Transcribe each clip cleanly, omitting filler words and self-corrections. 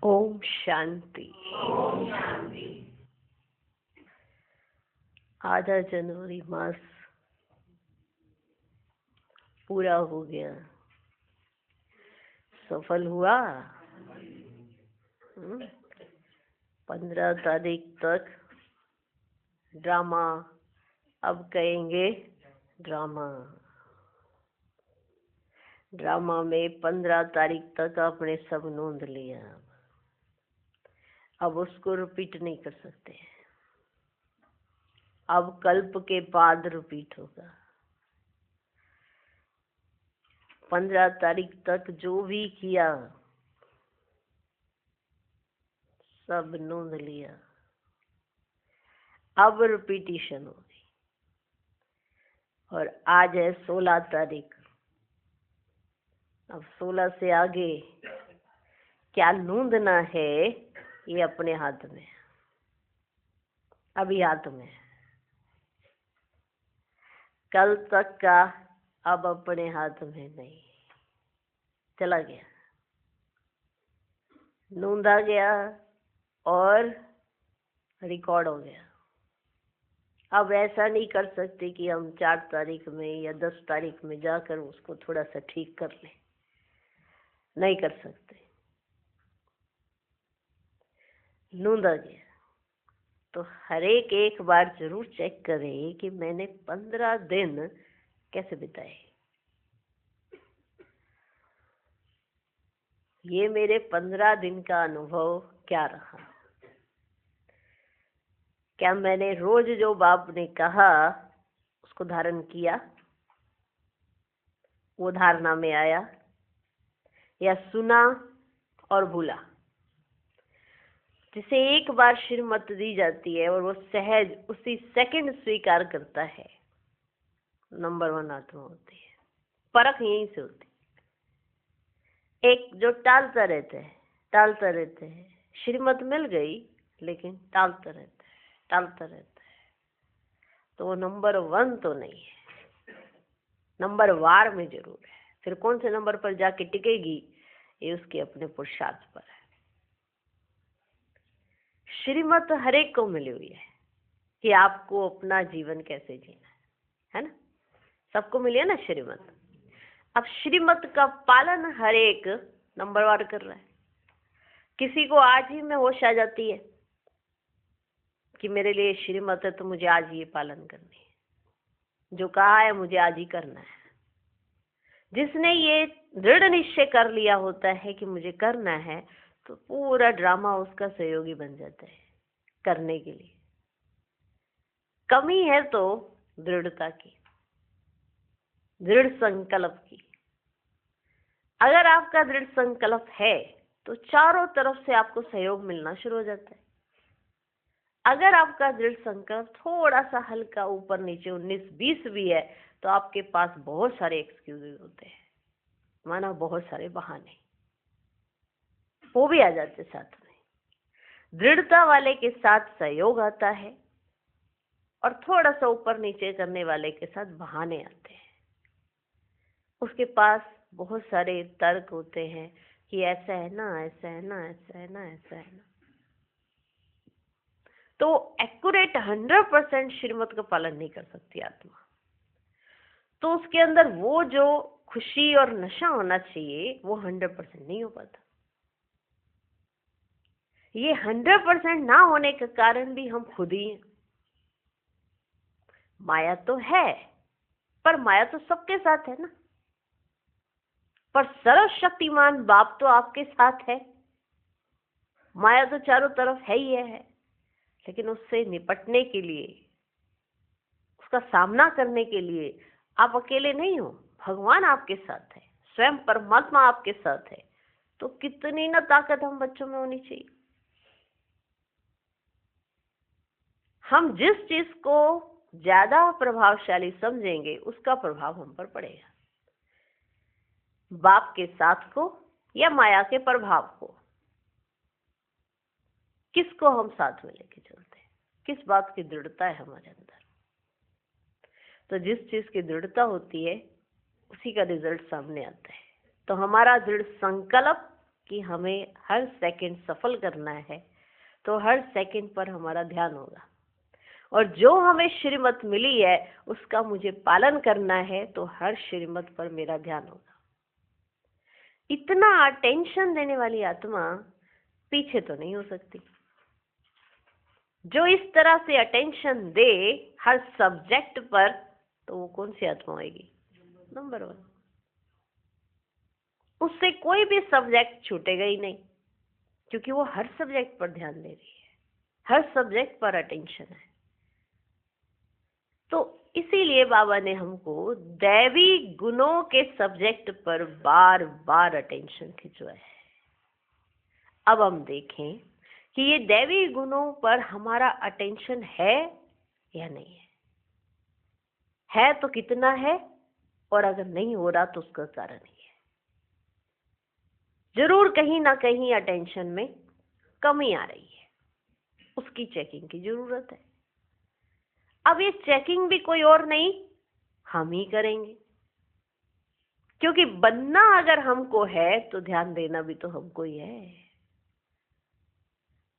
ओम शांति। आधा जनवरी मास पूरा हो गया, सफल हुआ। 15 तारीख तक ड्रामा, अब कहेंगे ड्रामा। ड्रामा में 15 तारीख तक आपने सब नोंद लिया, अब उसको रिपीट नहीं कर सकते। अब कल्प के बाद रिपीट होगा। 15 तारीख तक जो भी किया सब नोंद लिया, अब रिपीटिशन होगी। और आज है 16 तारीख। अब 16 से आगे क्या नोंदना है ये अपने हाथ में, अभी हाथ में। कल तक का अब अपने हाथ में नहीं, चला गया, नोंदा गया और रिकॉर्ड हो गया। अब ऐसा नहीं कर सकते कि हम 4 तारीख में या 10 तारीख में जाकर उसको थोड़ा सा ठीक कर लें, नहीं कर सकते। नोंदा गया तो हर एक बार जरूर चेक करें कि मैंने 15 दिन कैसे बिताए। ये मेरे 15 दिन का अनुभव क्या रहा। क्या मैंने रोज जो बाप ने कहा उसको धारण किया, वो धारणा में आया, या सुना और भूला। जिसे एक बार श्रीमत दी जाती है और वो सहज उसी सेकंड स्वीकार करता है, नंबर 1 आत्मा होती है। परख यहीं से होती है। एक जो टालता रहता है, श्रीमत मिल गई लेकिन टालता रहता है, तो वो नंबर 1 तो नहीं है, नंबर वार में जरूर है। फिर कौन से नंबर पर जाके टिकेगी ये उसके अपने पुरुषार्थ पर है। श्रीमत हर एक को मिली हुई है कि आपको अपना जीवन कैसे जीना है ना। सबको मिली है ना श्रीमत। अब श्रीमत का पालन हर एक नंबर वार कर रहा है। किसी को आज ही में होश आ जाती है कि मेरे लिए श्रीमत है तो मुझे आज ये पालन करनी है, जो कहा है मुझे आज ही करना है। जिसने ये दृढ़ निश्चय कर लिया होता है कि मुझे करना है, तो पूरा ड्रामा उसका सहयोगी बन जाता है करने के लिए। कमी है तो दृढ़ता की, दृढ़ संकल्प की। अगर आपका दृढ़ संकल्प है तो चारों तरफ से आपको सहयोग मिलना शुरू हो जाता है। अगर आपका दृढ़ संकल्प थोड़ा सा हल्का ऊपर नीचे 19-20 भी है तो आपके पास बहुत सारे एक्सक्यूजेस होते हैं, माना बहुत सारे बहाने, वो भी आ जाते साथ में। दृढ़ता वाले के साथ सहयोग आता है और थोड़ा सा ऊपर नीचे करने वाले के साथ बहाने आते हैं। उसके पास बहुत सारे तर्क होते हैं कि ऐसा है ना, ऐसा है ना, ऐसा है ना, ऐसा है ना। तो एक्यूरेट 100% श्रीमत का पालन नहीं कर सकती आत्मा। तो उसके अंदर वो जो खुशी और नशा होना चाहिए वो 100% नहीं हो पाता। ये 100% ना होने के कारण भी हम खुद ही हैं। माया तो है, पर माया तो सबके साथ है ना। पर सर्वशक्तिमान बाप तो आपके साथ है। माया तो चारों तरफ है ही है, लेकिन उससे निपटने के लिए, उसका सामना करने के लिए आप अकेले नहीं हो। भगवान आपके साथ है, स्वयं परमात्मा आपके साथ है। तो कितनी ना ताकत हम बच्चों में होनी चाहिए। हम जिस चीज को ज्यादा प्रभावशाली समझेंगे उसका प्रभाव हम पर पड़ेगा। बाप के साथ को या माया के प्रभाव को, किसको हम साथ में लेके चलते हैं, किस बात की दृढ़ता है हमारे अंदर। तो जिस चीज की दृढ़ता होती है उसी का रिजल्ट सामने आता है। तो हमारा दृढ़ संकल्प कि हमें हर सेकंड सफल करना है तो हर सेकंड पर हमारा ध्यान होगा, और जो हमें श्रीमत मिली है उसका मुझे पालन करना है तो हर श्रीमत पर मेरा ध्यान होगा। इतना अटेंशन देने वाली आत्मा पीछे तो नहीं हो सकती। जो इस तरह से अटेंशन दे हर सब्जेक्ट पर, तो वो कौन सी आत्मा होगी? नंबर 1। उससे कोई भी सब्जेक्ट छूटेगा ही नहीं, क्योंकि वो हर सब्जेक्ट पर ध्यान दे रही है, हर सब्जेक्ट पर अटेंशन है। तो इसीलिए बाबा ने हमको दैवी गुणों के सब्जेक्ट पर बार बार अटेंशन खिंचवाया है। अब हम देखें कि ये दैवी गुणों पर हमारा अटेंशन है या नहीं है तो कितना है, और अगर नहीं हो रहा तो उसका कारण ही है। जरूर कहीं ना कहीं अटेंशन में कमी आ रही है, उसकी चेकिंग की जरूरत है। अब ये चेकिंग भी कोई और नहीं, हम ही करेंगे, क्योंकि बनना अगर हमको है तो ध्यान देना भी तो हमको ही है।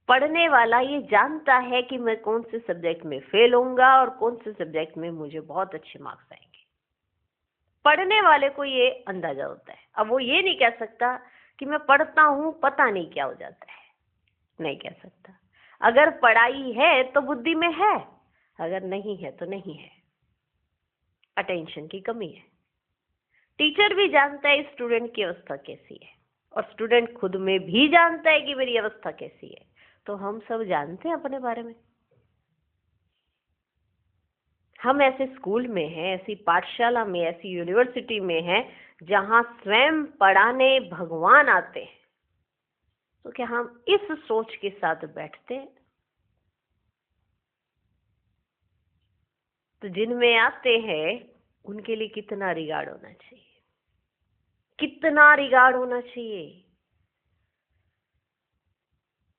पढ़ने वाला ये जानता है कि मैं कौन से सब्जेक्ट में फेल होऊंगा और कौन से सब्जेक्ट में मुझे बहुत अच्छे मार्क्स आएंगे। पढ़ने वाले को ये अंदाजा होता है। अब वो ये नहीं कह सकता कि मैं पढ़ता हूं पता नहीं क्या हो जाता है, नहीं कह सकता। अगर पढ़ाई है तो बुद्धि में है, अगर नहीं है तो नहीं है, अटेंशन की कमी है। टीचर भी जानता है स्टूडेंट की अवस्था कैसी है, और स्टूडेंट खुद में भी जानता है कि मेरी अवस्था कैसी है। तो हम सब जानते हैं अपने बारे में। हम ऐसे स्कूल में हैं, ऐसी पाठशाला में, ऐसी यूनिवर्सिटी में हैं जहां स्वयं पढ़ाने भगवान आते हैं। तो क्या हम इस सोच के साथ बैठते हैं? तो जिनमें आते हैं उनके लिए कितना रिगार्ड होना चाहिए, कितना रिगार्ड होना चाहिए।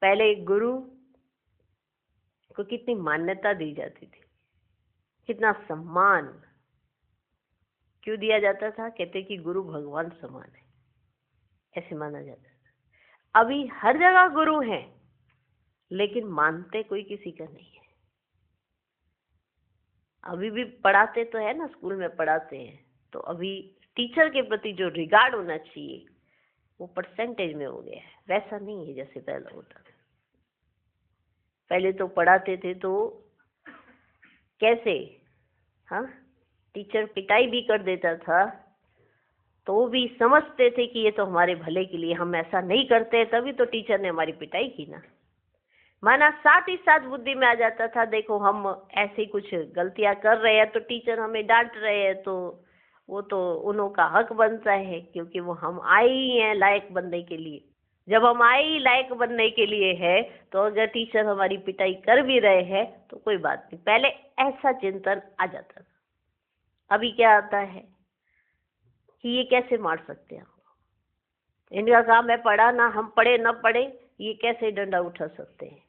पहले गुरु को कितनी मान्यता दी जाती थी, कितना सम्मान क्यों दिया जाता था? कहते कि गुरु भगवान समान है, ऐसे माना जाता था। अभी हर जगह गुरु हैं, लेकिन मानते कोई किसी का नहीं है। अभी भी पढ़ाते तो है ना, स्कूल में पढ़ाते हैं, तो अभी टीचर के प्रति जो रिगार्ड होना चाहिए वो परसेंटेज में हो गया है, वैसा नहीं है जैसे पहले होता था। पहले तो पढ़ाते थे तो कैसे, हाँ, टीचर पिटाई भी कर देता था तो वो भी समझते थे कि ये तो हमारे भले के लिए, हम ऐसा नहीं करते, तभी तो टीचर ने हमारी पिटाई की ना। माना साथ ही साथ बुद्धि में आ जाता था, देखो हम ऐसे कुछ गलतियां कर रहे हैं तो टीचर हमें डांट रहे हैं, तो वो तो उनका हक बनता है, क्योंकि वो हम आए ही हैं लायक बनने के लिए। जब हम आए ही लायक बनने के लिए है, तो अगर टीचर हमारी पिटाई कर भी रहे हैं तो कोई बात नहीं। पहले ऐसा चिंतन आ जाता था। अभी क्या आता है कि ये कैसे मार सकते हैं, इनका काम है पढ़ाना, हम पढ़े न पढ़े ये कैसे डंडा उठा सकते हैं।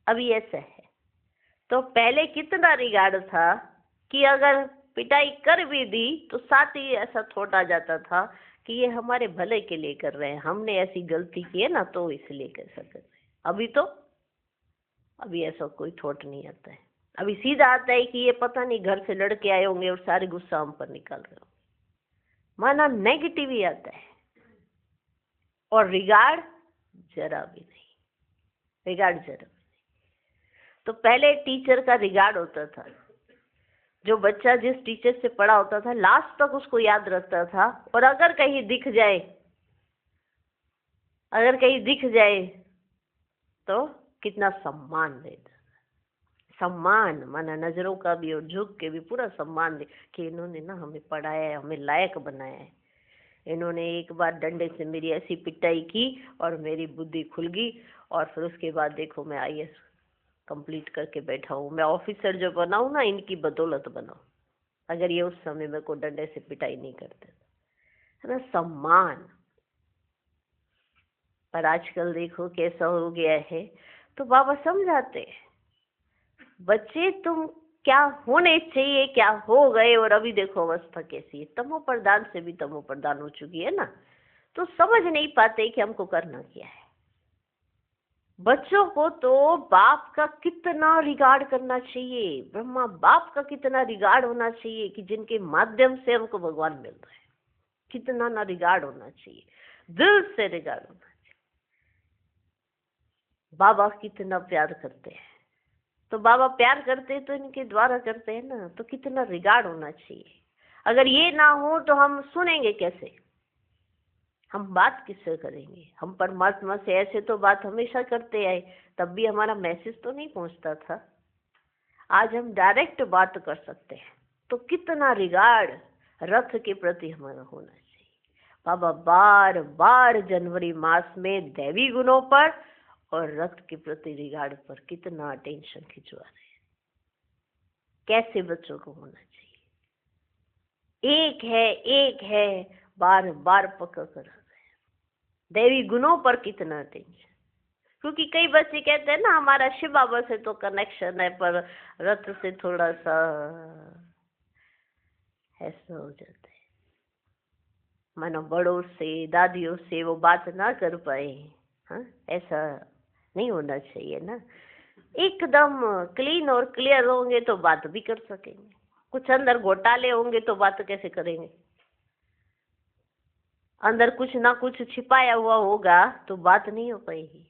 अभी ऐसा है। तो पहले कितना रिगार्ड था कि अगर पिटाई कर भी दी तो साथ ही ऐसा थॉट आ जाता था कि ये हमारे भले के लिए कर रहे हैं, हमने ऐसी गलती की है ना तो इसलिए कैसा कर रहे हैं। अभी ऐसा कोई थॉट नहीं आता है। अभी सीधा आता है कि ये पता नहीं घर से लड़के आए होंगे और सारे गुस्सा हम पर निकाल रहे होंगे। माना नेगेटिव ही आता है, और रिगार्ड जरा भी नहीं, रिगार्ड जरा भी नहीं। तो पहले टीचर का रिगार्ड होता था, जो बच्चा जिस टीचर से पढ़ा होता था लास्ट तक उसको याद रखता था, और अगर कहीं दिख जाए तो कितना सम्मान देता। सम्मान माना नजरों का भी और झुक के भी पूरा सम्मान दे कि इन्होंने ना हमें पढ़ाया है, हमें लायक बनाया है। इन्होंने एक बार डंडे से मेरी ऐसी पिटाई की और मेरी बुद्धि खुल गई, और फिर उसके बाद देखो मैं IAS कंप्लीट करके बैठा हूँ। मैं ऑफिसर जो बना हूँ ना, इनकी बदौलत बना हूँ। अगर ये उस समय मेरे को डंडे से पिटाई नहीं करते, है ना, सम्मान। पर आजकल देखो कैसा हो गया है। तो बाबा समझाते हैं, बच्चे तुम क्या होने चाहिए, क्या हो गए, और अभी देखो अवस्था कैसी है। तमो प्रधान से भी तमो प्रधान हो चुकी है ना। तो समझ नहीं पाते कि हमको करना क्या है। बच्चों को तो बाप का कितना रिगार्ड करना चाहिए, ब्रह्मा बाप का कितना रिगार्ड होना चाहिए कि जिनके माध्यम से हमको भगवान मिल रहा है, कितना ना रिगार्ड होना चाहिए, दिल से रिगार्ड होना चाहिए। बाबा कितना प्यार करते हैं, तो बाबा प्यार करते हैं तो इनके द्वारा करते हैं ना, तो कितना रिगार्ड होना चाहिए। अगर ये ना हो तो हम सुनेंगे कैसे, हम बात किससे करेंगे। हम परमात्मा से ऐसे तो बात हमेशा करते आए, तब भी हमारा मैसेज तो नहीं पहुंचता था। आज हम डायरेक्ट बात कर सकते हैं, तो कितना रिगार्ड रथ के प्रति हमारा होना चाहिए। बाबा बार बार जनवरी मास में दैवी गुणों पर और रथ के प्रति रिगार्ड पर कितना अटेंशन खिंचवा रहे हैं। कैसे बच्चों को होना चाहिए, एक है बार बार पकड़ कर दैवी गुणों पर कितना अटेंशन। क्योंकि कई बच्चे कहते हैं ना हमारा शिव बाबा से तो कनेक्शन है, पर रथ से थोड़ा सा ऐसा हो जाता है, मानो बड़ों से दादियों से वो बात ना कर पाए। हाँ, ऐसा नहीं होना चाहिए ना। एकदम क्लीन और क्लियर होंगे तो बात भी कर सकेंगे। कुछ अंदर घोटाले होंगे तो बात कैसे करेंगे। अंदर कुछ ना कुछ छिपाया हुआ होगा तो बात नहीं हो पाएगी।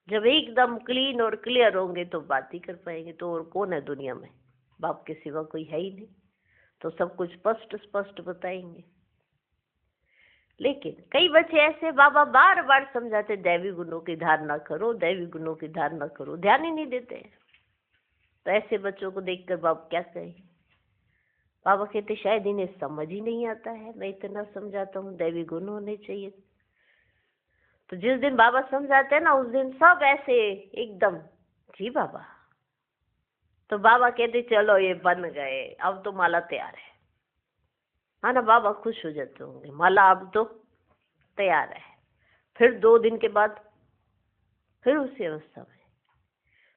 जब एकदम क्लीन और क्लियर होंगे तो बात ही कर पाएंगे। तो और कौन है दुनिया में, बाप के सिवा कोई है ही नहीं, तो सब कुछ स्पष्ट स्पष्ट बताएंगे। लेकिन कई बच्चे ऐसे बाबा बार बार समझाते दैवी गुणों की धारणा करो, दैवी गुणों की धारणा करो, ध्यान ही नहीं देते। तो ऐसे बच्चों को देखकर बाप क्या कहे। बाबा कहते शायद इन्हें समझ ही नहीं आता है, मैं इतना समझाता हूँ दैवी गुण होने चाहिए। तो जिस दिन बाबा समझाते हैं ना उस दिन सब ऐसे एकदम जी बाबा। तो बाबा कहते चलो ये बन गए, अब तो माला तैयार है। हाँ ना, बाबा खुश हो जाते होंगे, माला अब तो तैयार है। फिर 2 दिन के बाद फिर उसी अवस्था में,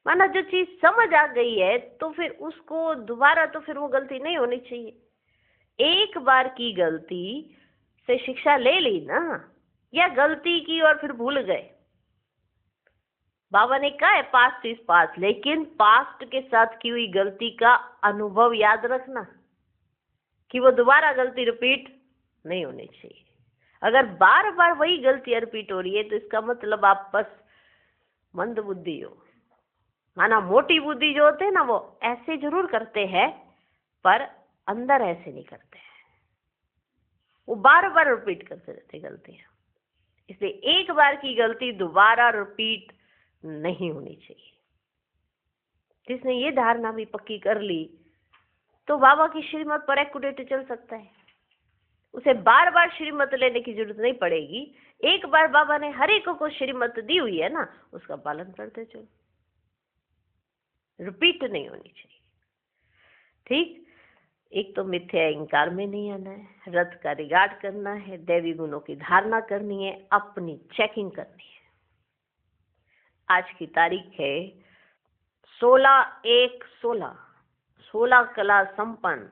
माना जो चीज समझ आ गई है तो फिर उसको दोबारा तो फिर वो गलती नहीं होनी चाहिए। एक बार की गलती से शिक्षा ले ली ना, या गलती की और फिर भूल गए। बाबा ने कहा है पास्ट इज पास्ट, लेकिन पास्ट के साथ की हुई गलती का अनुभव याद रखना कि वो दोबारा गलती रिपीट नहीं होनी चाहिए। अगर बार बार वही गलती रिपीट हो रही है तो इसका मतलब आप बस मंद बुद्धि हो। माना मोटी बुद्धि जो होते हैं ना वो ऐसे जरूर करते हैं पर अंदर ऐसे नहीं करते हैं, वो बार बार रिपीट करते रहते गलतियां। इसलिए एक बार की गलती दोबारा रिपीट नहीं होनी चाहिए। जिसने ये धारणा भी पक्की कर ली तो बाबा की श्रीमत पर एक्यूरेट चल सकता है। उसे बार बार श्रीमत लेने की जरूरत नहीं पड़ेगी। एक बार बाबा ने हर एक को श्रीमत दी हुई है ना, उसका पालन करते चलो, रिपीट नहीं होनी चाहिए। ठीक, एक तो मिथ्या अहंकार में नहीं आना है, रथ का रिगार्ड करना है, दैवी गुणों की धारणा करनी है, अपनी चेकिंग करनी है। आज की तारीख है 16/1/16, 16 कला संपन्न,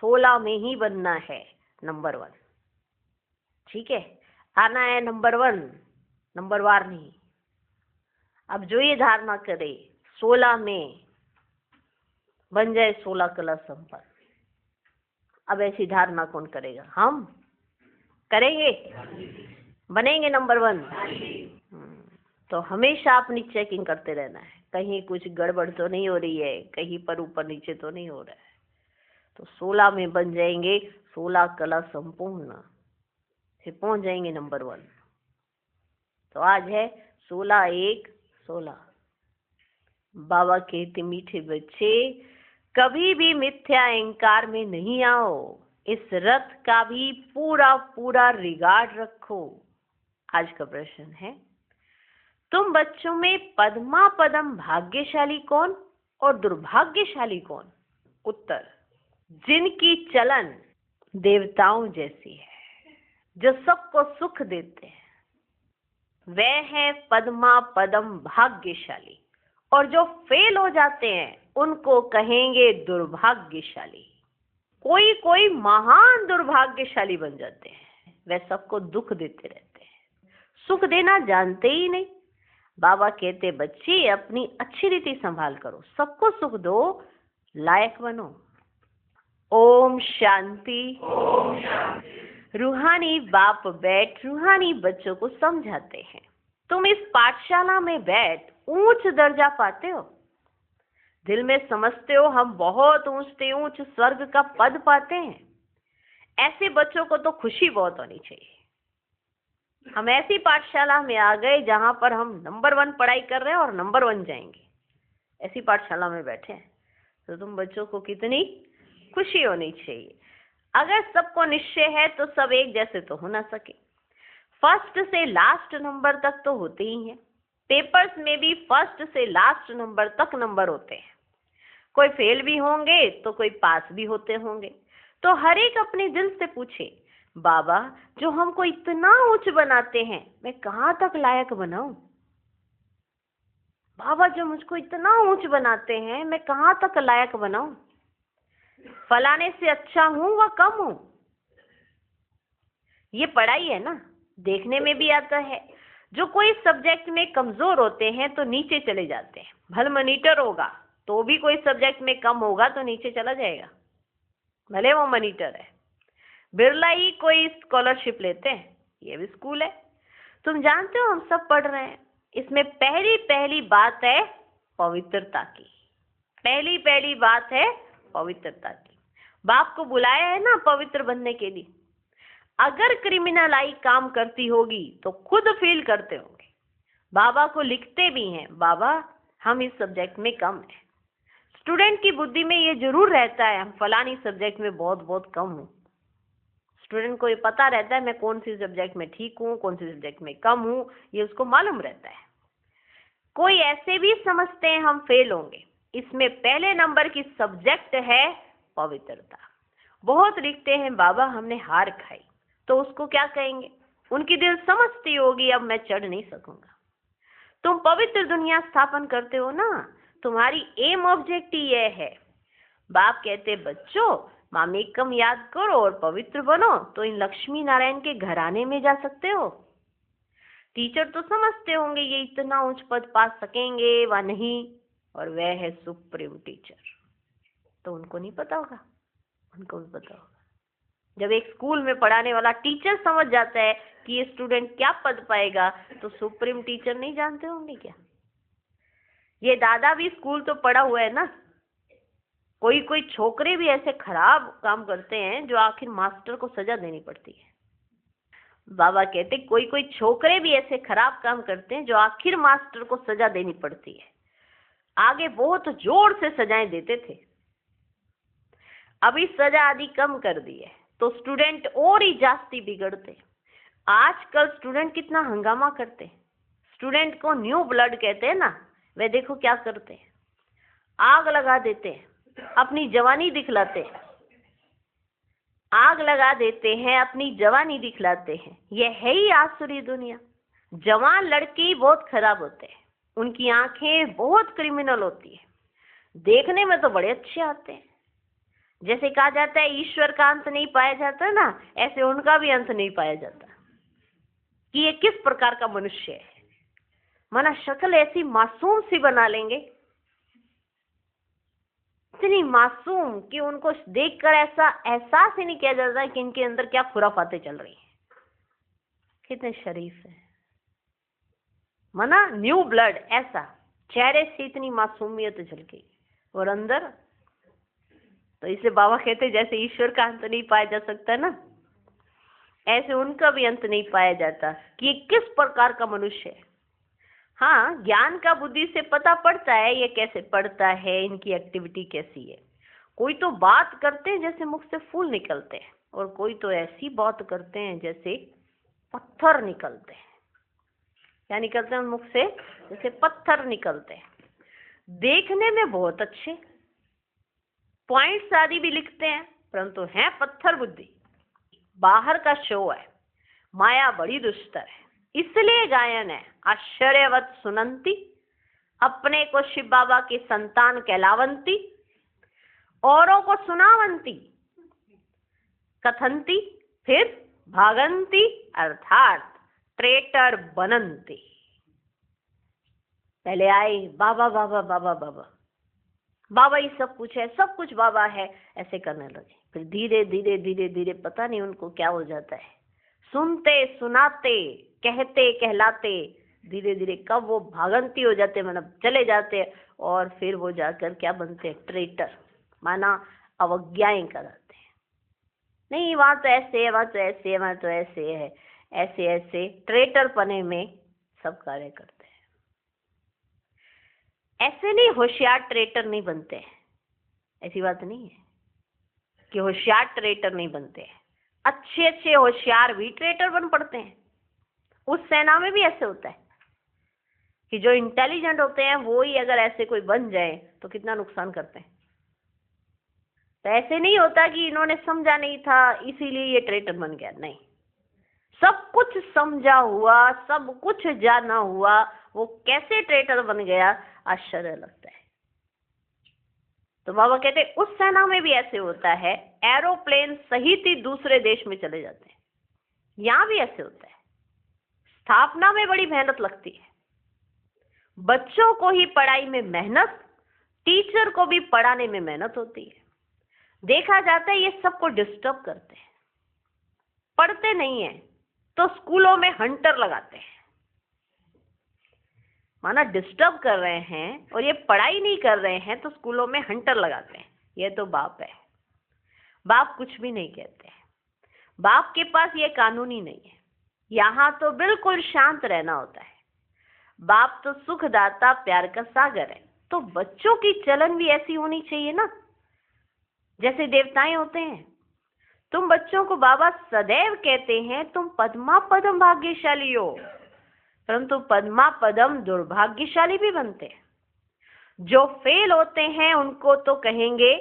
16 में ही बनना है नंबर 1। ठीक है, आना है नंबर 1, नंबर वार नहीं। अब जो ये धारणा करे 16 में बन जाए 16 कला संपन्न, अब ऐसी धारणा कौन करेगा? हम करेंगे, बनेंगे नंबर 1। तो हमेशा अपनी चेकिंग करते रहना है, कहीं कुछ गड़बड़ तो नहीं हो रही है, कहीं पर ऊपर नीचे तो नहीं हो रहा है। तो 16 में बन जाएंगे 16 कला संपूर्ण, फिर पहुंच जाएंगे नंबर 1। तो आज है 16/1/16। बाबा कहते मीठे बच्चे कभी भी मिथ्या अहंकार में नहीं आओ, इस रथ का भी पूरा पूरा रिगार्ड रखो। आज का प्रश्न है, तुम बच्चों में पद्मा पदम भाग्यशाली कौन और दुर्भाग्यशाली कौन? उत्तर, जिनकी चलन देवताओं जैसी है, जो सबको सुख देते हैं, वह है पद्मा पदम भाग्यशाली, और जो फेल हो जाते हैं उनको कहेंगे दुर्भाग्यशाली। कोई कोई महान दुर्भाग्यशाली बन जाते हैं, वे सबको दुख देते रहते हैं, सुख देना जानते ही नहीं। बाबा कहते बच्चे अपनी अच्छी रीति संभाल करो, सबको सुख दो, लायक बनो। ओम शांति। रूहानी बाप बैठ रूहानी बच्चों को समझाते हैं, तुम इस पाठशाला में बैठ ऊंच दर्जा पाते हो, दिल में समझते हो हम बहुत ऊंच से ऊंच स्वर्ग का पद पाते हैं। ऐसे बच्चों को तो खुशी बहुत होनी चाहिए। हम ऐसी पाठशाला में आ गए जहां पर हम नंबर 1 पढ़ाई कर रहे हैं और नंबर 1 जाएंगे, ऐसी पाठशाला में बैठे हैं, तो तुम बच्चों को कितनी खुशी होनी चाहिए। अगर सबको निश्चय है तो सब एक जैसे तो हो ना सके, फर्स्ट से लास्ट नंबर तक तो होते ही हैं। पेपर्स में भी फर्स्ट से लास्ट नंबर तक नंबर होते हैं, कोई फेल भी होंगे तो कोई पास भी होते होंगे। तो हर एक अपने दिल से पूछे, बाबा जो हमको इतना ऊंच बनाते हैं मैं कहाँ तक लायक बनाऊं? बाबा जो मुझको इतना ऊंच बनाते हैं मैं कहाँ तक लायक बनाऊं? फलाने से अच्छा हूं व कम हूं? ये पढ़ाई है ना, देखने में भी आता है। जो कोई सब्जेक्ट में कमजोर होते हैं तो नीचे चले जाते हैं, भले मॉनिटर होगा तो भी कोई सब्जेक्ट में कम होगा तो नीचे चला जाएगा, भले वो मॉनिटर है। बिरला ही कोई स्कॉलरशिप लेते हैं, ये भी स्कूल है। तुम जानते हो हम सब पढ़ रहे हैं, इसमें पहली बात है पवित्रता की, पहली बात है पवित्रता की। बाप को बुलाया है ना पवित्र बनने के लिए। अगर क्रिमिनल आई काम करती होगी तो खुद फील करते होंगे, बाबा को लिखते भी हैं, बाबा हम इस सब्जेक्ट में कम है। स्टूडेंट की बुद्धि में ये जरूर रहता है हम फलानी सब्जेक्ट में बहुत कम हूँ। स्टूडेंट को ये पता रहता है मैं कौन सी सब्जेक्ट में ठीक हूँ, कौन सी सब्जेक्ट में कम हूँ, ये उसको मालूम रहता है। कोई ऐसे भी समझते हैं हम फेल होंगे, इसमें पहले नंबर की सब्जेक्ट है पवित्रता। बहुत लिखते हैं बाबा हमने हार खाई, तो उसको क्या कहेंगे? उनकी दिल समझती होगी अब मैं चढ़ नहीं सकूंगा। तुम पवित्र दुनिया स्थापन करते हो ना, तुम्हारी एम ऑब्जेक्ट ही ये है। बाप कहते बच्चों मामी कम याद करो और पवित्र बनो तो इन लक्ष्मी नारायण के घराने में जा सकते हो। टीचर तो समझते होंगे ये इतना उच्च पद पा सकेंगे व नहीं, और वह है सुप्रीम टीचर, तो उनको नहीं पता होगा, उनको भी पता होगा। जब एक स्कूल में पढ़ाने वाला टीचर समझ जाता है कि ये स्टूडेंट क्या पद पाएगा, तो सुप्रीम टीचर नहीं जानते होंगे क्या? ये दादा भी स्कूल तो पढ़ा हुआ है ना। कोई छोकरे भी ऐसे खराब काम करते हैं जो आखिर मास्टर को सजा देनी पड़ती है। बाबा कहते कोई छोकरे भी ऐसे खराब काम करते हैं जो आखिर मास्टर को सजा देनी पड़ती है। आगे बहुत जोर से सजाएं देते थे, अभी सजा आदि कम कर दी है तो स्टूडेंट और ही जास्ती बिगड़ते। आजकल स्टूडेंट कितना हंगामा करते हैं। स्टूडेंट को न्यू ब्लड कहते हैं ना, वे देखो क्या करते हैं, आग लगा देते हैं, अपनी जवानी दिखलाते हैं, आग लगा देते हैं, अपनी जवानी दिखलाते हैं। यह है ही आसुरी दुनिया। जवान लड़के बहुत खराब होते हैं, उनकी आंखें बहुत क्रिमिनल होती है, देखने में तो बड़े अच्छे आते हैं। जैसे कहा जाता है ईश्वर का अंत नहीं पाया जाता ना, ऐसे उनका भी अंत नहीं पाया जाता कि ये किस प्रकार का मनुष्य है। माना शक्ल ऐसी मासूम सी बना लेंगे, इतनी मासूम कि उनको देखकर ऐसा एहसास ही नहीं किया जाता कि इनके अंदर क्या खुराफातें चल रही हैं। कितने शरीफ है, माना न्यू ब्लड, ऐसा चेहरे से इतनी मासूमियत झलकी और अंदर। तो इसे बाबा कहते जैसे ईश्वर का अंत नहीं पाया जा सकता ना, ऐसे उनका भी अंत नहीं पाया जाता कि ये किस प्रकार का मनुष्य है। हाँ, ज्ञान का बुद्धि से पता पड़ता है ये कैसे पढ़ता है, इनकी एक्टिविटी कैसी है। कोई तो बात करते हैं जैसे मुख से फूल निकलते हैं, और कोई तो ऐसी बात करते हैं जैसे पत्थर निकलते हैं। क्या निकलते हैं मुख से? जैसे पत्थर निकलते हैं। देखने में बहुत अच्छे, पॉइंट्स आदि भी लिखते हैं, परंतु हैं पत्थर बुद्धि। बाहर का शो है, माया बड़ी दुष्टर है, इसलिए गायन है आश्चर्यवत सुनंती, अपने को शिव बाबा की संतान कहलावंती, औरों को सुनावंती, कथंती, फिर भागंती अर्थात ट्रेटर बनंती। पहले आए बाबा बाबा बाबा बाबा, बाबा ही सब कुछ है, सब कुछ बाबा है, ऐसे करने लगे। फिर धीरे धीरे धीरे धीरे पता नहीं उनको क्या हो जाता है, सुनते सुनाते कहते कहलाते धीरे धीरे कब वो भागंती हो जाते, मतलब चले जाते, और फिर वो जाकर क्या बनते हैं, ट्रेटर, माना अवज्ञाएं कराते हैं। नहीं वहां तो ऐसे है, वहां तो ऐसे है, वहां तो ऐसे है, ऐसे ऐसे ट्रेटर पने में सब कार्य करते हैं। ऐसे नहीं होशियार ट्रेटर नहीं बनते हैं, ऐसी बात नहीं है कि होशियार ट्रेटर नहीं बनते हैं। अच्छे अच्छे होशियार भी ट्रेटर बन पड़ते हैं। उस सेना में भी ऐसे होता है कि जो इंटेलिजेंट होते हैं वो ही अगर ऐसे कोई बन जाए तो कितना नुकसान करते हैं। तो ऐसे नहीं होता कि इन्होंने समझा नहीं था इसीलिए ये ट्रेटर बन गया, नहीं, सब कुछ समझा हुआ, सब कुछ जाना हुआ, वो कैसे ट्रेटर बन गया, आश्चर्य लगता है। तो बाबा कहते उस सेना में भी ऐसे होता है, एरोप्लेन सहित ही दूसरे देश में चले जाते हैं। यहां भी ऐसे होता है, स्थापना में बड़ी मेहनत लगती है, बच्चों को ही पढ़ाई में मेहनत, टीचर को भी पढ़ाने में मेहनत होती है। देखा जाता है ये सबको डिस्टर्ब करते हैं, पढ़ते नहीं है तो स्कूलों में हंटर लगाते हैं, माना डिस्टर्ब कर रहे हैं, और ये पढ़ाई नहीं कर रहे हैं तो स्कूलों में हंटर लगाते हैं। ये तो बाप है, बाप कुछ भी नहीं कहते हैं, बाप के पास ये कानून ही नहीं है। यहाँ तो बिल्कुल शांत रहना होता है, बाप तो सुखदाता प्यार का सागर है। तो बच्चों की चलन भी ऐसी होनी चाहिए ना, जैसे देवताएं होते हैं। तुम बच्चों को बाबा सदैव कहते हैं तुम पद्मा पदम भाग्यशाली हो, परंतु पद्मा पदम दुर्भाग्यशाली भी बनते हैं। जो फेल होते हैं उनको तो कहेंगे,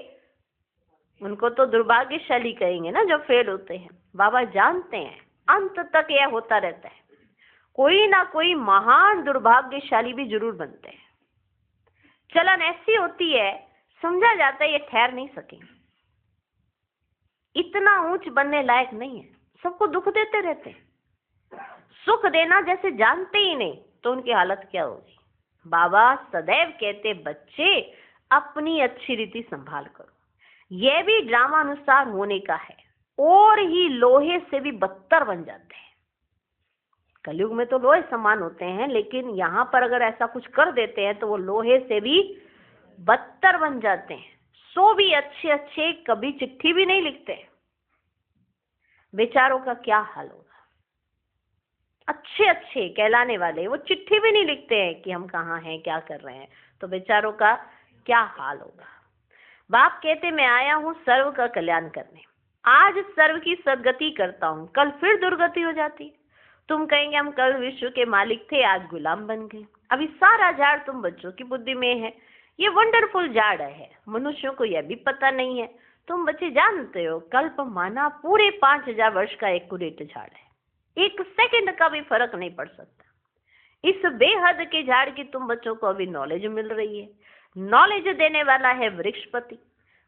उनको तो दुर्भाग्यशाली कहेंगे ना, जो फेल होते हैं। बाबा जानते हैं अंत तक यह होता रहता है, कोई ना कोई महान दुर्भाग्यशाली भी जरूर बनते हैं। चलन ऐसी होती है, समझा जाता है ये ठहर नहीं सकेंगे, इतना ऊंच बनने लायक नहीं है, सबको दुख देते रहते हैं। सुख देना जैसे जानते ही नहीं तो उनकी हालत क्या होगी। बाबा सदैव कहते बच्चे अपनी अच्छी रीति संभाल करो, यह भी ड्रामा अनुसार होने का है, और ही लोहे से भी बदतर बन जाते हैं। कलयुग में तो लोहे समान होते हैं, लेकिन यहाँ पर अगर ऐसा कुछ कर देते हैं तो वो लोहे से भी बदतर बन जाते हैं। सो भी अच्छे अच्छे कभी चिट्ठी भी नहीं लिखते, बेचारों का क्या हाल होगा। अच्छे अच्छे कहलाने वाले वो चिट्ठी भी नहीं लिखते हैं कि हम कहाँ हैं, क्या कर रहे हैं, तो बेचारों का क्या हाल होगा। बाप कहते मैं आया हूँ सर्व का कल्याण करने, आज सर्व की सदगति करता हूँ, कल फिर दुर्गति हो जाती। तुम कहेंगे हम कल विश्व के मालिक थे, आज गुलाम बन गए। अभी सारा झाड़ तुम बच्चों की बुद्धि में है, ये वंडरफुल झाड़ है, मनुष्यों को यह भी पता नहीं है। तुम बच्चे जानते हो कल्प माना पूरे 5000 वर्ष का एक्यूरेट झाड़ है, एक सेकंड का भी फर्क नहीं पड़ सकता। इस बेहद के झाड़ की तुम बच्चों को अभी नॉलेज मिल रही है। नॉलेज देने वाला है वृक्षपति।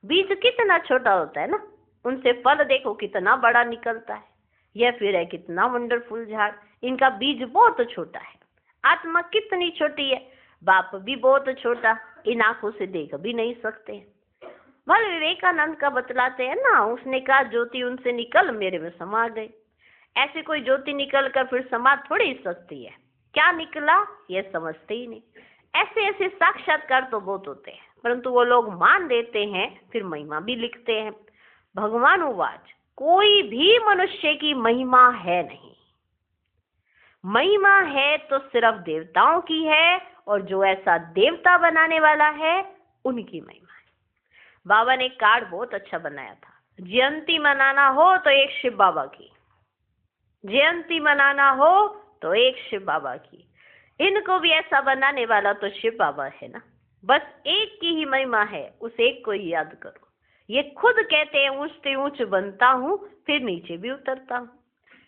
बीज कितना छोटा होता है ना, उनसे फल देखो कितना बड़ा निकलता है। यह फिर है कितना वंडरफुल झाड़, इनका बीज बहुत छोटा है। आत्मा कितनी छोटी है, बाप भी बहुत छोटा, इन आंखों से देख भी नहीं सकते। वह विवेकानंद का बतलाते हैं ना, उसने कहा ज्योति उनसे निकल मेरे में समा गई। ऐसे कोई ज्योति निकल कर फिर समा थोड़ी सकती है, क्या निकला ये समझते ही नहीं। ऐसे ऐसे साक्षात्कार तो बहुत होते हैं, परंतु वो लोग मान देते हैं, फिर महिमा भी लिखते हैं। भगवान उवाच कोई भी मनुष्य की महिमा है नहीं, महिमा है तो सिर्फ देवताओं की है, और जो ऐसा देवता बनाने वाला है उनकी महिमा है। बाबा ने कार्ड बहुत अच्छा बनाया था, जयंती मनाना हो तो एक शिव बाबा की, जयंती मनाना हो तो एक शिव बाबा की। इनको भी ऐसा बनाने वाला तो शिव बाबा है ना, बस एक की ही महिमा है, उस एक को ही याद करो। ये खुद कहते हैं ऊंच से ऊंच बनता हूँ फिर नीचे भी उतरता हूँ,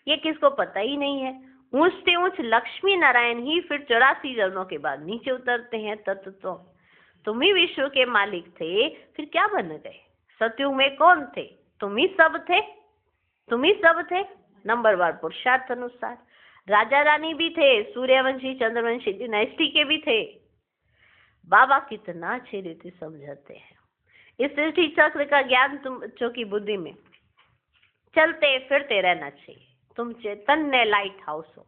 ये किसको पता ही नहीं है। ऊंच से ऊंच लक्ष्मी नारायण ही फिर 84 जन्मों के बाद नीचे उतरते हैं। तत्व तो तुम ही विश्व के मालिक थे, फिर क्या बन गए। सतयुग में कौन थे, तुम ही सब थे, तुम ही सब थे। नंबर 1 पुरुषार्थ अनुसार। राजा रानी भी थे, सूर्यवंशी चंद्रवंशी डायनेस्टी के भी थे। बाबा कितना अच्छी रीति समझाते हैं। इस सृष्टि चक्र का ज्ञान तुम बच्चों की बुद्धि में चलते फिरते रहना चाहिए। तुम चैतन्य लाइट हाउस हो।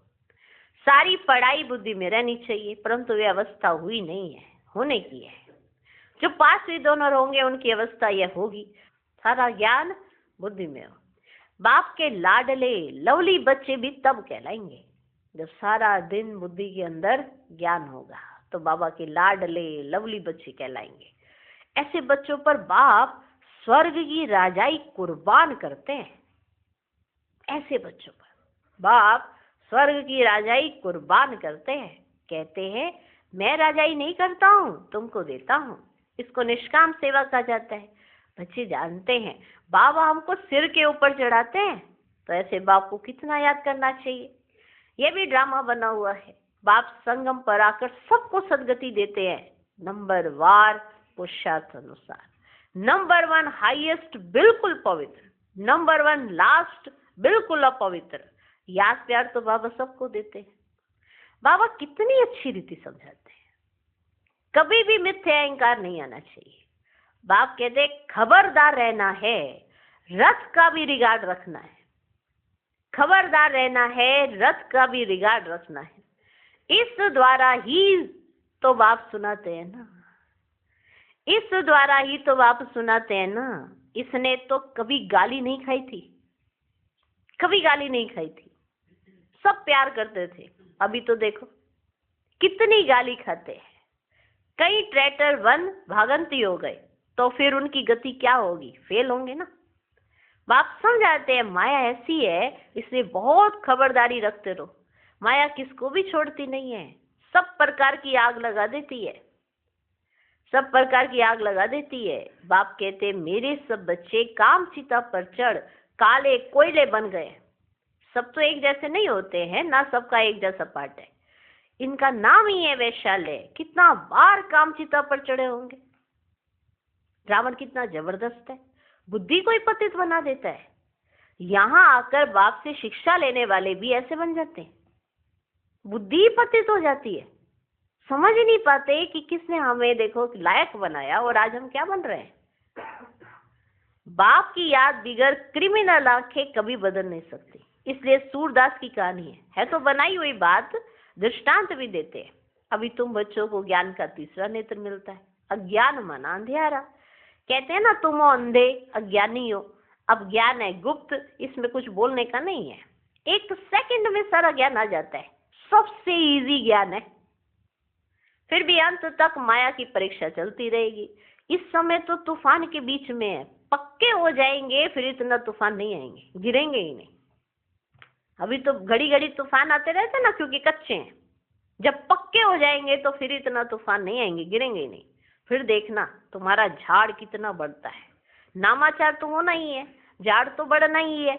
सारी पढ़ाई बुद्धि में रहनी चाहिए, परंतु वे अवस्था हुई नहीं है, होने की है। जो 5वीं डोनर होंगे उनकी अवस्था यह होगी, सारा ज्ञान बुद्धि में हो। बाप के लाडले लवली बच्चे भी तब कहलाएंगे जब सारा दिन बुद्धि के अंदर ज्ञान होगा, तो बाबा के लाडले लवली बच्चे कहलाएंगे। ऐसे बच्चों पर बाप स्वर्ग की राजाई कुर्बान करते हैं। ऐसे बच्चों पर बाप स्वर्ग की राजाई कुर्बान करते हैं। कहते हैं मैं राजाई नहीं करता हूँ, तुमको देता हूँ। इसको निष्काम सेवा कहा जाता है। बच्चे जानते हैं बाबा हमको सिर के ऊपर चढ़ाते हैं, तो ऐसे बाप को कितना याद करना चाहिए। यह भी ड्रामा बना हुआ है। बाप संगम पर आकर सबको सदगति देते हैं, नंबर वार पुरुषार्थ अनुसार। नंबर 1 हाईएस्ट बिल्कुल पवित्र, नंबर 1 लास्ट बिल्कुल अपवित्र। याद प्यार तो बाबा सबको देते हैं। बाबा कितनी अच्छी रीति समझाते हैं। कभी भी मिथ्या अहंकार नहीं आना चाहिए। बाप कहते खबरदार रहना है, रथ का भी रिगार्ड रखना है। खबरदार रहना है, रथ का भी रिगार्ड रखना है। इस द्वारा ही तो बाप सुनाते हैं ना, इस द्वारा ही तो बाप सुनाते हैं ना। इसने तो कभी गाली नहीं खाई थी, कभी गाली नहीं खाई थी। सब प्यार करते थे। अभी तो देखो कितनी गाली खाते हैं। कई ट्रैक्टर 1 भागंती हो गए, तो फिर उनकी गति क्या होगी, फेल होंगे ना। बाप समझाते हैं माया ऐसी है, इसलिए बहुत खबरदारी रखते रहो। माया किसको भी छोड़ती नहीं है, सब प्रकार की आग लगा देती है, सब प्रकार की आग लगा देती है। बाप कहते मेरे सब बच्चे काम चिता पर चढ़ काले कोयले बन गए। सब तो एक जैसे नहीं होते हैं ना, सबका एक जैसा पार्ट है। इनका नाम ही है वैशाल्य। कितना बार काम चिता पर चढ़े होंगे। रावण कितना जबरदस्त है, बुद्धि को ही पतित बना देता है। यहाँ आकर बाप से शिक्षा लेने वाले भी ऐसे बन जाते हैं, बुद्धि ही पतित हो जाती है। समझ ही नहीं पाते कि किसने हमें देखो लायक बनाया और आज हम क्या बन रहे हैं। बाप की याद बिगड़ क्रिमिनल आंखें कभी बदल नहीं सकती। इसलिए सूरदास की कहानी है तो बनाई हुई बात, दृष्टांत भी देते हैं। अभी तुम बच्चों को ज्ञान का तीसरा नेत्र मिलता है। अज्ञान माना अंधेरा। कहते हैं ना तुम हो अंधे अज्ञानी हो। अब ज्ञान है गुप्त, इसमें कुछ बोलने का नहीं है। 1 सेकंड में सारा ज्ञान आ जाता है, सबसे इजी ज्ञान है। फिर भी अंत तक माया की परीक्षा चलती रहेगी। इस समय तो तूफान के बीच में है, पक्के हो जाएंगे फिर इतना तूफान नहीं आएंगे, गिरेंगे ही नहीं। अभी तो घड़ी घड़ी तूफान आते रहते ना, क्योंकि कच्चे हैं। जब पक्के हो जाएंगे तो फिर इतना तूफान नहीं आएंगे, गिरेंगे ही नहीं। फिर देखना तुम्हारा झाड़ कितना बढ़ता है। नामाचार तो होना ही है, झाड़ तो बढ़ना ही है।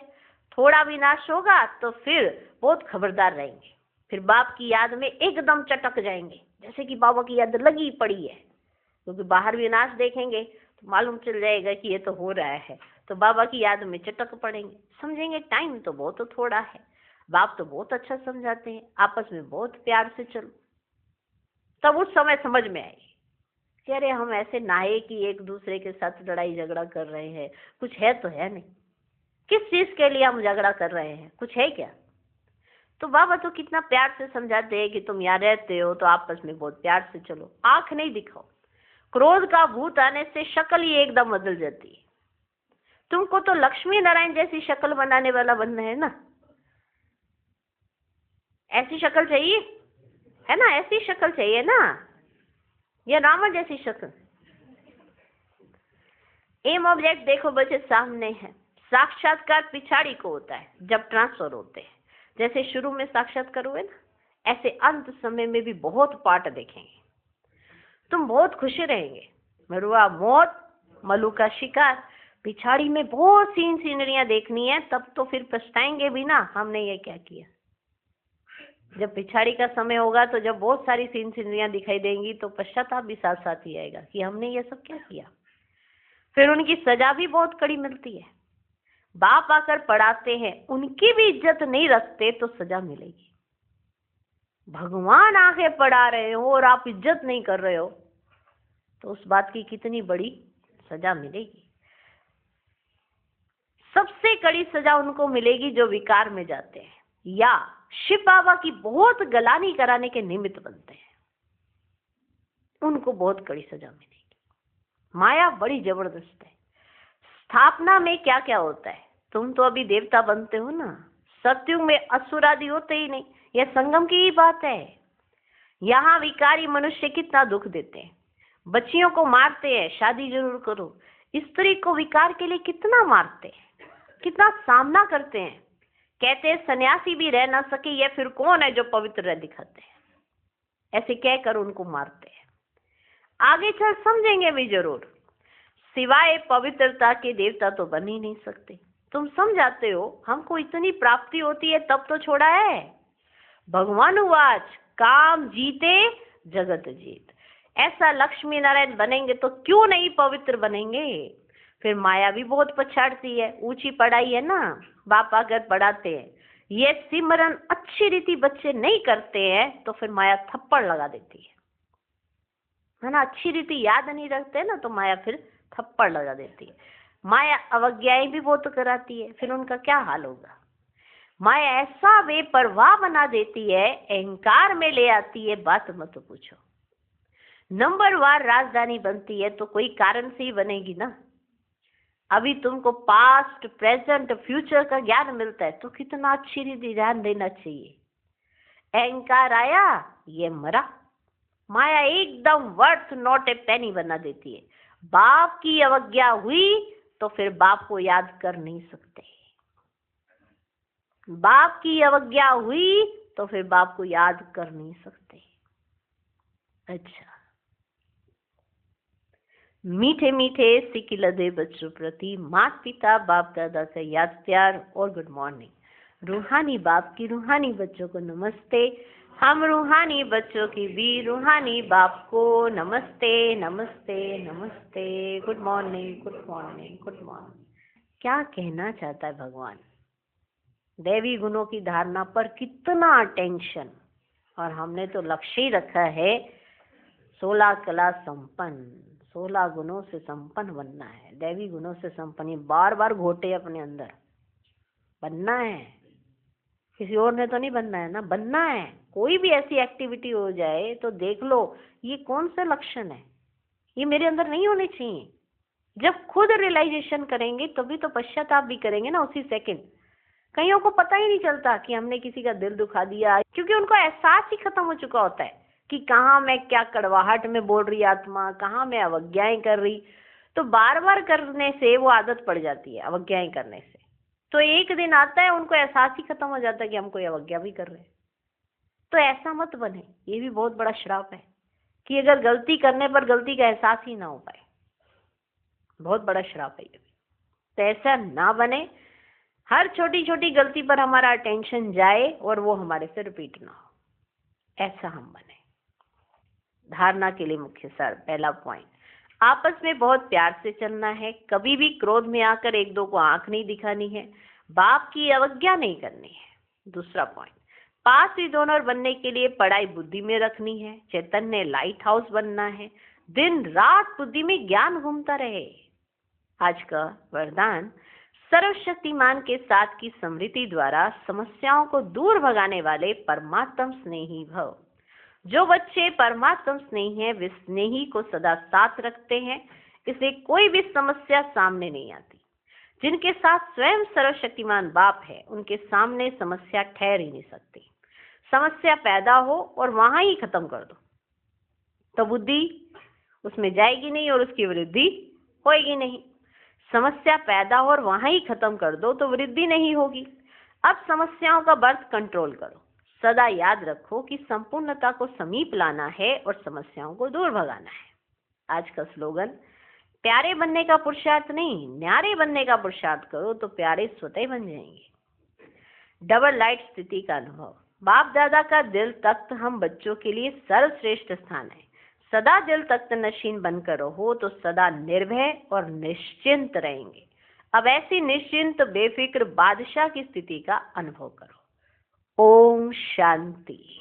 थोड़ा विनाश होगा तो फिर बहुत खबरदार रहेंगे। फिर बाप की याद में एकदम चटक जाएंगे, जैसे कि बाबा की याद लगी पड़ी है। क्योंकि बाहर विनाश देखेंगे तो मालूम चल जाएगा कि ये तो हो रहा है, तो बाबा की याद में चटक पड़ेंगे। समझेंगे टाइम तो बहुत थोड़ा है, बाप तो बहुत अच्छा समझाते हैं, आपस में बहुत प्यार से चलो। तब उस समय समझ में आएगी कि अरे हम ऐसे नाहे कि एक दूसरे के साथ लड़ाई झगड़ा कर रहे हैं, कुछ है तो है नहीं। किस चीज के लिए हम झगड़ा कर रहे हैं, कुछ है क्या। तो बाबा तो कितना प्यार से समझाते हैं कि तुम यहाँ रहते हो तो आपस में बहुत प्यार से चलो, आंख नहीं दिखाओ। क्रोध का भूत आने से शक्ल ही एकदम बदल जाती है। तुमको तो लक्ष्मी नारायण जैसी शक्ल बनाने वाला बनना है ना, ऐसी शक्ल चाहिए है ना, ऐसी शक्ल चाहिए ना, या रावण जैसी शक्ल। एम ऑब्जेक्ट देखो बच्चे सामने है। साक्षात्कार पिछाड़ी को होता है जब ट्रांसफर होते हैं। जैसे शुरू में साक्षात्कार हुए ना, ऐसे अंत समय में भी बहुत पार्ट देखेंगे। तुम बहुत खुश रहेंगे। मरुआ मौत, मलू का शिकार, पिछाड़ी में बहुत सीन सीनरियां देखनी है। तब तो फिर पछताएंगे भी ना, हमने ये क्या किया। जब पिछाड़ी का समय होगा तो जब बहुत सारी सीन सीनरियां दिखाई देंगी तो पश्चाताप भी साथ साथ ही आएगा कि हमने ये सब क्या किया। फिर उनकी सजा भी बहुत कड़ी मिलती है। बाप आकर पढ़ाते हैं, उनकी भी इज्जत नहीं रखते तो सजा मिलेगी। भगवान आके पढ़ा रहे हो और आप इज्जत नहीं कर रहे हो तो उस बात की कितनी बड़ी सजा मिलेगी। सबसे कड़ी सजा उनको मिलेगी जो विकार में जाते हैं या शिव बाबा की बहुत गलानी कराने के निमित्त बनते हैं, उनको बहुत कड़ी सजा मिलेगी। माया बड़ी जबरदस्त है। स्थापना में क्या क्या होता है, तुम तो अभी देवता बनते हो ना, सतयुग में असुर आदि होते ही नहीं, यह संगम की ही बात है। यहाँ विकारी मनुष्य कितना दुख देते हैं, बच्चियों को मारते हैं, शादी जरूर करो, स्त्री को विकार के लिए कितना मारते हैं, कितना सामना करते हैं। कहते हैं सन्यासी भी रह ना सके, ये फिर कौन है जो पवित्र रह दिखाते हैं, ऐसे कहकर उनको मारते हैं। आगे चल समझेंगे भी जरूर, सिवाय पवित्रता के देवता तो बन ही नहीं सकते। तुम समझाते हो हमको इतनी प्राप्ति होती है तब तो छोड़ा है। भगवान उवाच काम जीते जगत जीत। ऐसा लक्ष्मी नारायण बनेंगे तो क्यों नहीं पवित्र बनेंगे। फिर माया भी बहुत पछाड़ती है, ऊंची पढ़ाई है ना, बाप अगर पढ़ाते हैं, ये सिमरन अच्छी रीति बच्चे नहीं करते हैं तो फिर माया थप्पड़ लगा देती है ना। अच्छी रीति याद नहीं रखते ना तो माया फिर थप्पड़ लगा देती है। माया अवज्ञाएं भी बहुत कराती है, फिर उनका क्या हाल होगा। माया ऐसा बेपरवाह बना देती है, अहंकार में ले आती है, बात मत पूछो। नंबरवार राजधानी बनती है तो कोई कारण से ही बनेगी ना। अभी तुमको पास्ट प्रेजेंट फ्यूचर का ज्ञान मिलता है तो कितना अच्छी रीति ध्यान देना चाहिए। अहंकार आया, ये मरा। माया एकदम वर्थ नॉट ए पेनी बना देती है। बाप की अवज्ञा हुई तो फिर बाप को याद कर नहीं सकते। बाप की अवज्ञा हुई तो फिर बाप को याद कर नहीं सकते। अच्छा, मीठे मीठे सिकिलदे बच्चों प्रति माता पिता बाप दादा का याद प्यार और गुड मॉर्निंग। रूहानी बाप की रूहानी बच्चों को नमस्ते। हम रूहानी बच्चों की भी रूहानी बाप को नमस्ते नमस्ते नमस्ते। Good morning good morning good morning. क्या कहना चाहता है भगवान। दैवी गुणों की धारणा पर कितना टेंशन, और हमने तो लक्ष्य ही रखा है 16 कला संपन्न, 16 गुणों से संपन्न बनना है। दैवी गुणों से संपन्न बार बार घोटे अपने अंदर बनना है, किसी और ने तो नहीं बनना है ना, बनना है। कोई भी ऐसी एक्टिविटी हो जाए तो देख लो ये कौन सा लक्षण है, ये मेरे अंदर नहीं होने चाहिए। जब खुद रियलाइजेशन करेंगे तभी तो पश्चाताप भी करेंगे ना उसी सेकंड। कईयों को पता ही नहीं चलता कि हमने किसी का दिल दुखा दिया, क्योंकि उनको एहसास ही खत्म हो चुका होता है कि कहाँ मैं क्या कड़वाहट में बोल रही आत्मा, कहाँ मैं अवज्ञाएं कर रही। तो बार बार करने से वो आदत पड़ जाती है, अवज्ञाएं करने से। तो एक दिन आता है उनको एहसास ही खत्म हो जाता है कि हम कोई अवज्ञा भी कर रहे हैं। तो ऐसा मत बने, ये भी बहुत बड़ा श्राप है कि अगर गलती करने पर गलती का एहसास ही ना हो पाए, बहुत बड़ा श्राप है ये भी। तो ऐसा ना बने, हर छोटी छोटी गलती पर हमारा अटेंशन जाए और वो हमारे से रिपीट ना हो, ऐसा हम बने। धारणा के लिए मुख्य सार, पहला पॉइंट, आपस में बहुत प्यार से चलना है। कभी भी क्रोध में आकर एक दो को आंख नहीं दिखानी है, बाप की अवज्ञा नहीं करनी है। दूसरा पॉइंट, पास ही डोनर बनने के लिए पढ़ाई बुद्धि में रखनी है। चैतन्य लाइट हाउस बनना है, दिन रात बुद्धि में ज्ञान घूमता रहे। आज का वरदान, सर्वशक्तिमान के साथ की स्मृति द्वारा समस्याओं को दूर भगाने वाले परमात्म स्नेही भव। जो बच्चे परमात्म स्नेही हैं वे स्नेही को सदा साथ रखते हैं, इसलिए कोई भी समस्या सामने नहीं आती। जिनके साथ स्वयं सर्वशक्तिमान बाप है उनके सामने समस्या ठहर ही नहीं सकती। समस्या पैदा हो और वहां ही खत्म कर दो तो बुद्धि उसमें जाएगी नहीं और उसकी वृद्धि होएगी नहीं। समस्या पैदा हो और वहां ही खत्म कर दो तो वृद्धि नहीं होगी। अब समस्याओं का बर्थ कंट्रोल करो। सदा याद रखो कि संपूर्णता को समीप लाना है और समस्याओं को दूर भगाना है। आज का स्लोगन, प्यारे बनने का पुरुषार्थ नहीं, न्यारे बनने का पुरुषार्थ करो तो प्यारे स्वतः ही बन जाएंगे। डबल लाइट स्थिति का अनुभव, बाप दादा का दिल तख्त हम बच्चों के लिए सर्वश्रेष्ठ स्थान है। सदा दिल तख्त नशीन बनकर रहो तो सदा निर्भय और निश्चिंत रहेंगे। अब ऐसी निश्चिंत बेफिक्र बादशाह की स्थिति का अनुभव करो। ओम शांति।